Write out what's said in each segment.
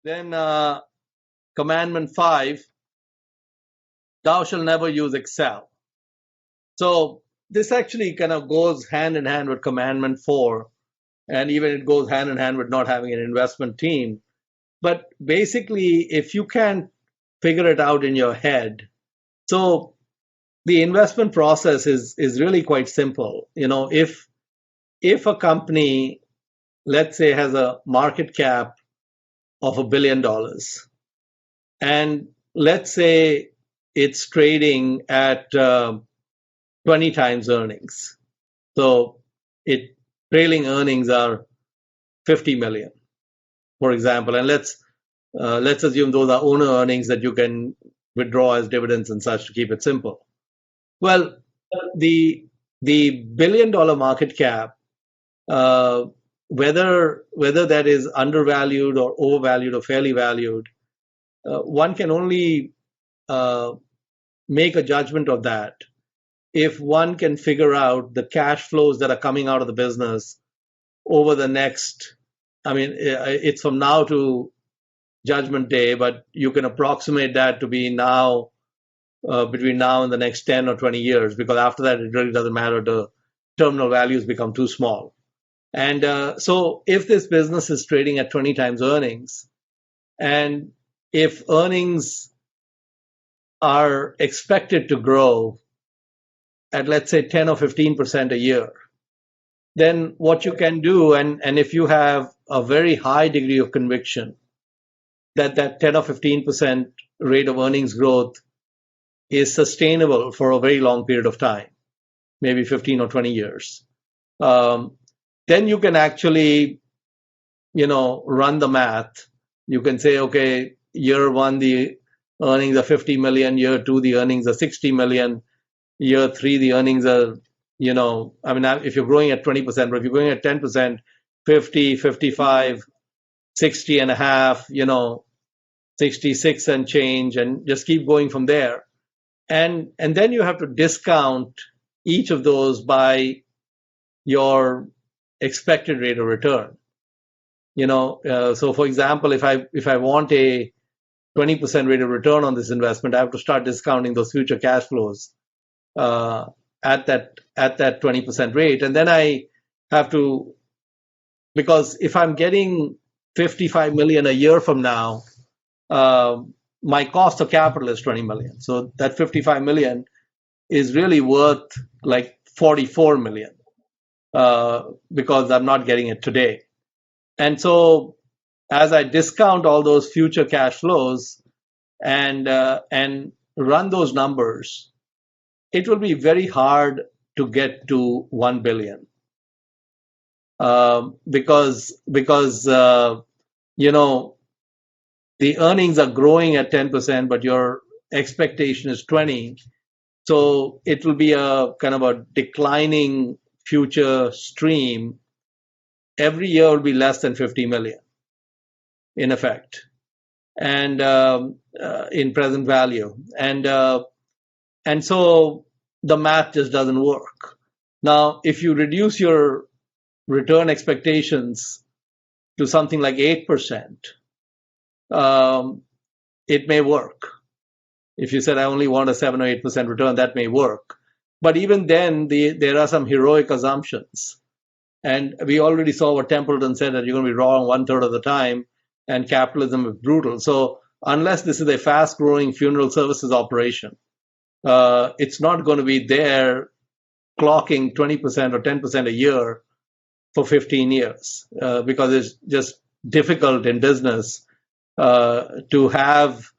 Then Commandment 5, thou shalt never use Excel. So this actually kind of goes hand in hand with Commandment 4, and even it goes hand in hand with not having an investment team. But basically, if you can't figure it out in your head, so the investment process is really quite simple. If a company, let's say, has a market cap of $1 billion, and let's say it's trading at 20 times earnings, so trailing earnings are 50 million, for example, and let's assume those are owner earnings that you can withdraw as dividends and such to keep it simple. Well, the $1 billion market cap, whether that is undervalued or overvalued or fairly valued, one can only make a judgment of that if one can figure out the cash flows that are coming out of the business over the next, it's from now to Judgment Day, but you can approximate that to be now, between now and the next 10 or 20 years, because after that, it really doesn't matter. The terminal values become too small. And so if this business is trading at 20 times earnings, and if earnings are expected to grow at, let's say, 10 or 15% a year, then what you can do, and if you have a very high degree of conviction that 10 or 15% rate of earnings growth is sustainable for a very long period of time, maybe 15 or 20 years, then you can actually, run the math. You can say, okay, year one, the earnings are 50 million. Year two, the earnings are 60 million. Year three, the earnings are, if you're growing at 20%, but if you're growing at 10%, 50, 55, 60 and a half, 66 and change, and just keep going from there. And then you have to discount each of those by your expected rate of return. So for example, if I want a 20% rate of return on this investment, I have to start discounting those future cash flows at that 20% rate. And then I have to, because if I'm getting 55 million a year from now, my cost of capital is 20 million. So that 55 million is really worth like 44 million because I'm not getting it today. And so as I discount all those future cash flows and run those numbers, it will be very hard to get to 1 billion because the earnings are growing at 10%, but your expectation is 20. So it will be a kind of a declining future stream. Every year will be less than 50 million, in effect, and in present value. And so the math just doesn't work. Now, if you reduce your return expectations to something like 8%, it may work. If you said, I only want a 7 or 8% return, that may work. But even then, there are some heroic assumptions. And we already saw what Templeton said, that you're going to be wrong 1/3 of the time, and capitalism is brutal. So unless this is a fast-growing funeral services operation, it's not going to be there clocking 20% or 10% a year for 15 years because it's just difficult in business to have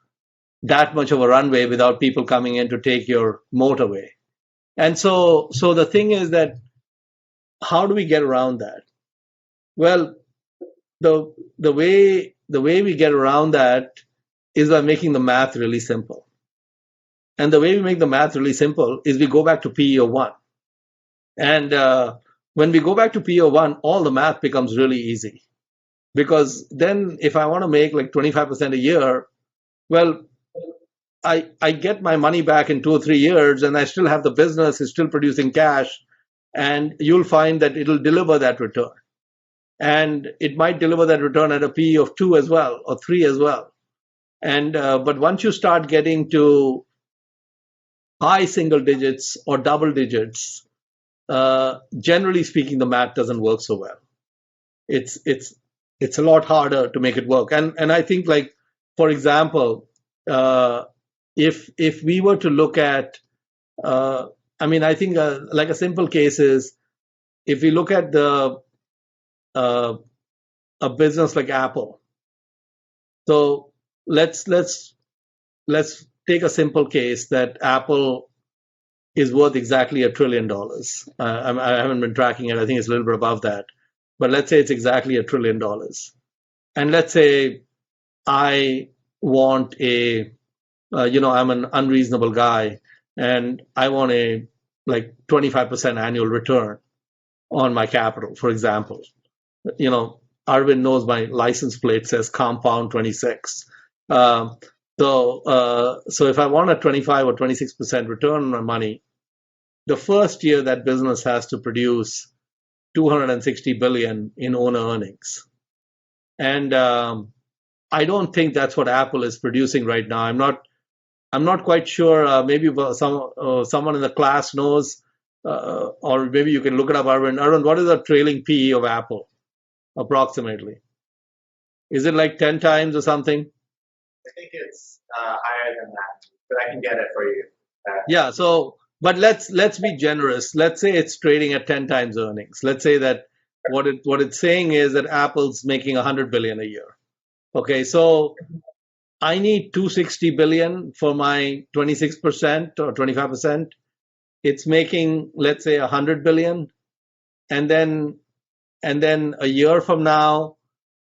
that much of a runway without people coming in to take your moat away. And so the thing is that how do we get around that? Well, the way we get around that is by making the math really simple. And the way we make the math really simple is we go back to PE01. And when we go back to PE01, all the math becomes really easy. Because then if I want to make like 25% a year, well, I get my money back in 2 or 3 years, and I still have the business, is still producing cash, and you'll find that it'll deliver that return. and it might deliver that return at a PE of 2 as well, or 3 as well. And but once you start getting to high single digits or double digits, generally speaking, the math doesn't work so well. It's a lot harder to make it work. And I think, like, for example, if we were to look at, I think like a simple case is, if we look at a business like Apple. So let's take a simple case that Apple is worth exactly $1 trillion. I haven't been tracking it. I think it's a little bit above that. But let's say it's exactly $1 trillion. And let's say I want I'm an unreasonable guy, and I want a 25% annual return on my capital, for example. Arvind knows my license plate says compound 26. So if I want a 25 or 26% return on my money, the first year that business has to produce 260 billion in owner earnings. And I don't think that's what Apple is producing right now. I'm not quite sure. Maybe someone in the class knows, or maybe you can look it up, Arvind. Arvind, what is the trailing PE of Apple, approximately? Is it like 10 times or something? I think it's higher than that, but I can get it for you. Yeah. So, but let's be generous. Let's say it's trading at 10 times earnings. Let's say that what it's saying is that Apple's making 100 billion a year. Okay, so I need 260 billion for my 26% or 25%. It's making, let's say, 100 billion, and then a year from now,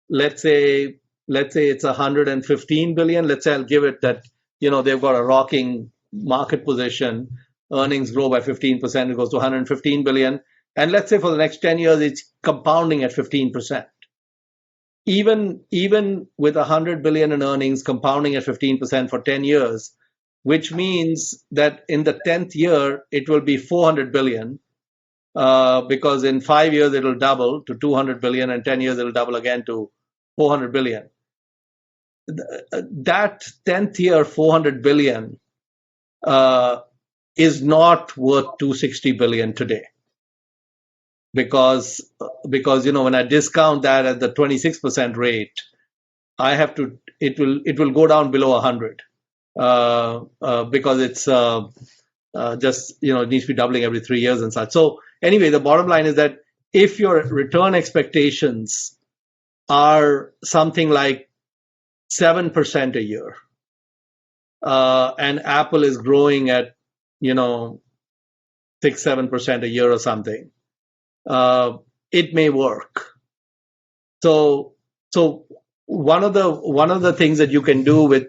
let's say it's 115 billion. Let's say I'll give it that they've got a rocking market position. Earnings grow by 15%. It goes to 115 billion, and let's say for the next 10 years it's compounding at 15%. Even with 100 billion in earnings compounding at 15% for 10 years, which means that in the 10th year it will be 400 billion, because in 5 years it'll double to 200 billion, and 10 years it'll double again to 400 billion. That 10th year 400 billion is not worth 260 billion today. Because when I discount that at the 26% rate, it will go down below 100, because it's just it needs to be doubling every 3 years and such. So anyway, the bottom line is that if your return expectations are something like 7% a year, and Apple is growing at 6-7% a year or something, it may work. So one of the things that you can do with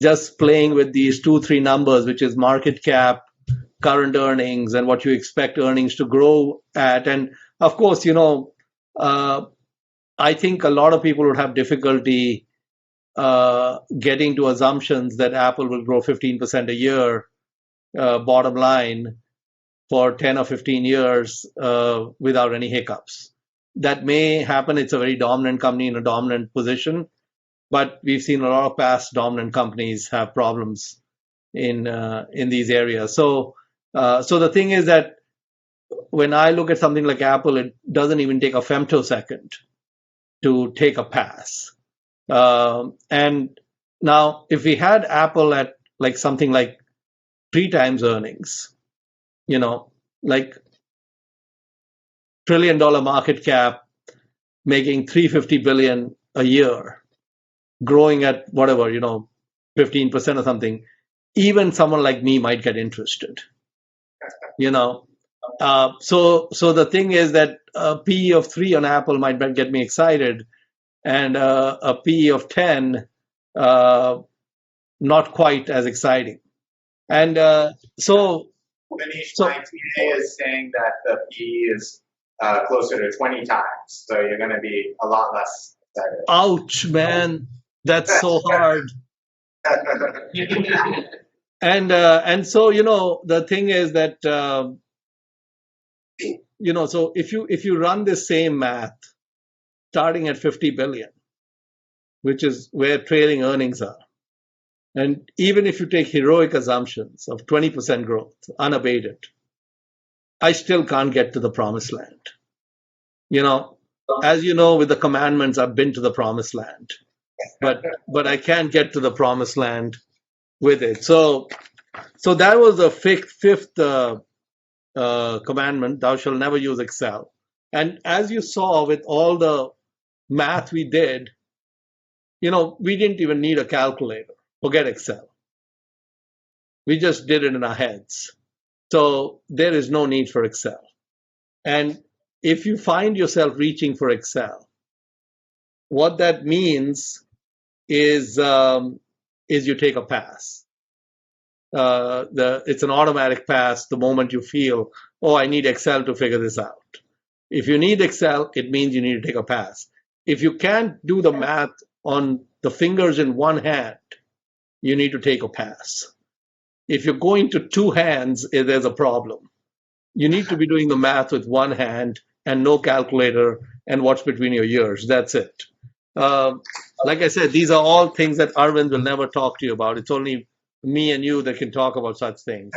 just playing with these 2-3 numbers, which is market cap, current earnings, and what you expect earnings to grow at, and of course, I think a lot of people would have difficulty getting to assumptions that Apple will grow 15% a year, bottom line, for 10 or 15 years without any hiccups. That may happen. It's a very dominant company in a dominant position, but we've seen a lot of past dominant companies have problems in these areas. So the thing is that when I look at something like Apple, it doesn't even take a femtosecond to take a pass. And now, if we had Apple at something like 3 times earnings, like $1 trillion market cap, making 350 billion a year, growing at whatever, 15% or something, even someone like me might get interested. So the thing is that a PE of 3 on Apple might get me excited, and a PE of 10, not quite as exciting. And so Mohnish, my TA is saying that the PE is closer to 20 times, so you're going to be a lot less excited. Ouch, man, that's so hard. And so the thing is that so if you run the same math, starting at 50 billion, which is where trailing earnings are. And even if you take heroic assumptions of 20% growth, unabated, I still can't get to the promised land. As you know, with the commandments, I've been to the promised land, but I can't get to the promised land with it. So that was the fifth commandment: "Thou shalt never use Excel." And as you saw with all the math we did, we didn't even need a calculator. Forget Excel. We just did it in our heads. So there is no need for Excel. And if you find yourself reaching for Excel, what that means is you take a pass. It's an automatic pass the moment you feel, oh, I need Excel to figure this out. If you need Excel, it means you need to take a pass. If you can't do the math on the fingers in one hand, you need to take a pass. If you're going to two hands, there's a problem. You need to be doing the math with one hand and no calculator and what's between your ears. That's it. Like I said, these are all things that Arvind will never talk to you about. It's only me and you that can talk about such things.